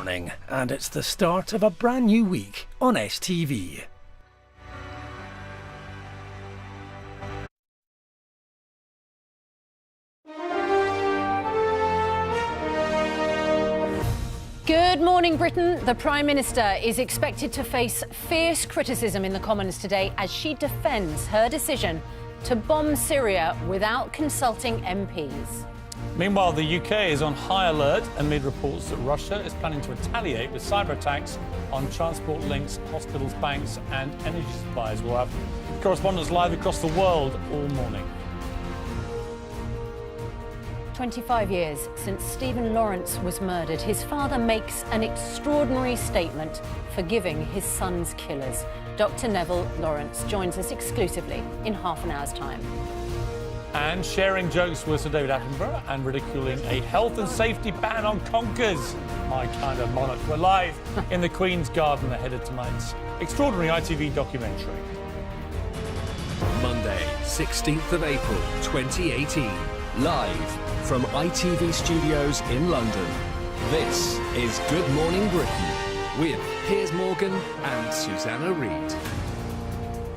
morning, and it's the start of a brand new week on STV. Good morning, Britain. The Prime Minister is expected to face fierce criticism in the Commons today as she defends her decision to bomb Syria without consulting MPs. Meanwhile, the UK is on high alert amid reports that Russia is planning to retaliate with cyber attacks on transport links, hospitals, banks and energy supplies. We'll have correspondents live across the world all morning. 25 years since Stephen Lawrence was murdered, his father makes an extraordinary statement forgiving his son's killers. Dr. Neville Lawrence joins us exclusively in half an hour's time. And sharing jokes with Sir David Attenborough and ridiculing a health and safety ban on conkers. My kind of monarch. We're live in the Queen's Garden ahead of tonight's extraordinary ITV documentary. Monday, 16th of April, 2018. Live from ITV Studios in London. This is Good Morning Britain with Piers Morgan and Susanna Reid.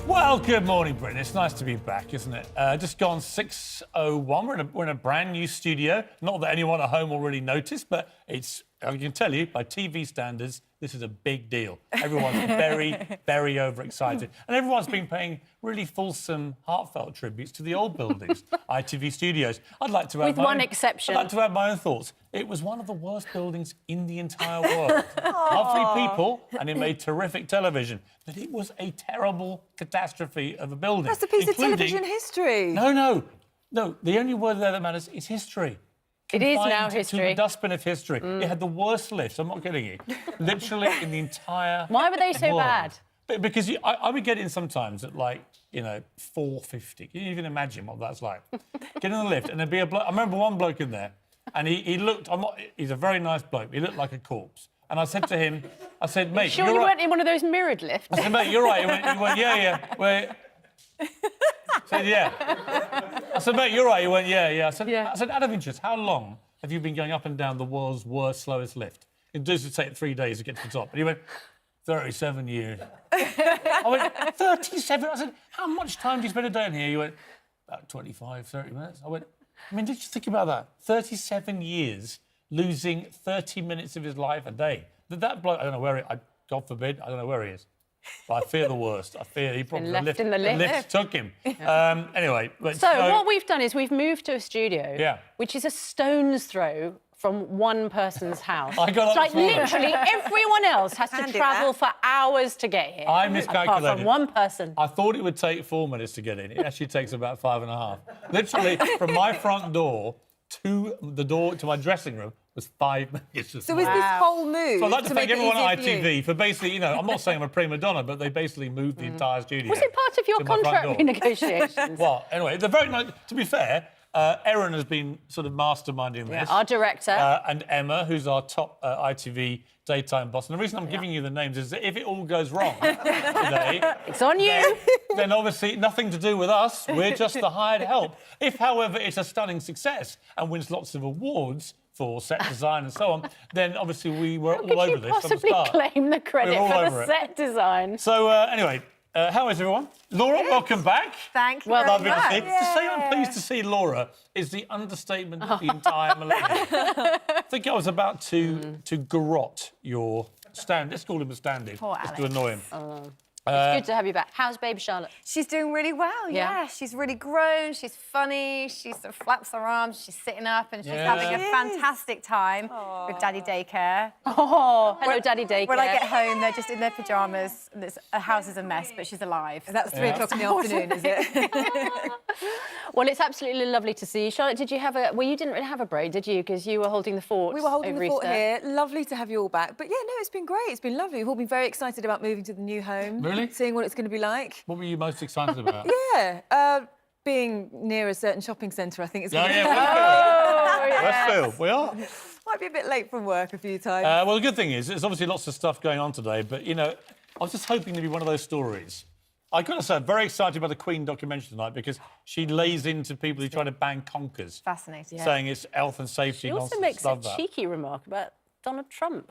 Well, good morning, Britain. It's nice to be back, isn't it? Just gone 6:01. We're in a brand new studio. Not that anyone at home already noticed, but it's, I can tell you, by TV standards, this is a big deal. Everyone's very, very overexcited. And everyone's been paying really fulsome, heartfelt tributes to the old buildings, ITV Studios. I'd like to add With one exception. I'd like to add my own thoughts. It was one of the worst buildings in the entire world. Lovely people, and it made terrific television. But it was a terrible catastrophe of a building. That's a piece of television history. No. The only word there that matters is history. It is now Confined history. to the dustbin of history. It had the worst lifts, I'm not kidding you, literally in the entire Why were they so world. bad? Because I would get in sometimes at 4:50. Can you even imagine what that's like? Get in the lift and there'd be a bloke. I remember one bloke in there and he looked, he's a very nice bloke, he looked like a corpse. And I said to him, mate, Sure you're you right. weren't in one of those mirrored lifts? I said, mate, you're right. He went, yeah. I said, yeah. I said, mate, you're right. He went, yeah. I said, out of interest, how long have you been going up and down the world's worst, slowest lift? It does take 3 days to get to the top. And he went, 37 years. I went, 37? I said, how much time do you spend a day in here? He went, about 25, 30 minutes. I went, did you think about that? 37 years losing 30 minutes of his life a day. That bloke, I don't know where God forbid, I don't know where he is. But I fear the worst. I fear he probably left in the lift. The lift took him. Anyway. So what we've done is we've moved to a studio, which is a stone's throw from one person's house. I got up it's like literally everyone else has to travel for hours to get here. I miscalculated. Apart from one person. I thought it would take 4 minutes to get in. It actually takes about 5.5. Literally, from my front door to the door to my dressing room was 5 minutes. So is this whole move So I'd like to thank make it everyone at easier for you? ITV for basically, I'm not saying I'm a prima donna, but they basically moved the entire studio. Was it part of your to my front contract door. renegotiations? Well, anyway, they're very nice. To be fair, Erin has been sort of masterminding this. Our director. And Emma, who's our top ITV daytime boss. And the reason I'm giving you the names is that if it all goes wrong today... It's on you. Then obviously nothing to do with us. We're just the hired help. If, however, it's a stunning success and wins lots of awards for set design and so on, then obviously we were all over this from the Could you start. possibly claim the credit all for over the it. set design? So, anyway, how is everyone? Laura, welcome back. Thank you Well, very Lovely to much. see. To say I'm pleased to see Laura is the understatement of the entire millennium. I think I was about to garrote your stand. Let's call him a stand-in, Poor just to Alex. annoy him. It's good to have you back. How's baby Charlotte? She's doing really well, Yeah. yeah. She's really grown, she's funny, she sort of flaps her arms, she's sitting up and she's Yeah. having a fantastic time with Daddy Daycare. Oh, hello, Daddy Daycare. When I get home, they're just in their pyjamas. And a house is a mess, but she's alive. That's 3 o'clock in the afternoon, is it? Well, it's absolutely lovely to see you. Charlotte, did you have a... Well, you didn't really have a break, did you? Because you were holding the fort. We were holding over the fort Easter. here. Lovely to have you all back. But yeah, no, it's been great. It's been lovely. We've all been very excited about moving to the new home. Really? Seeing what it's going to be like. What were you most excited about? Yeah. Being near a certain shopping centre, I think it's Oh, going to be... yeah, Westfield. We are. Might be a bit late from work a few times. Well, the good thing is, there's obviously lots of stuff going on today, but, I was just hoping to be one of those stories. I've got to say, I'm very excited about the Queen documentary tonight because she lays into people who try to ban conkers. Fascinating. Saying it's health and safety She also nonsense. makes a Love that. cheeky remark about Donald Trump.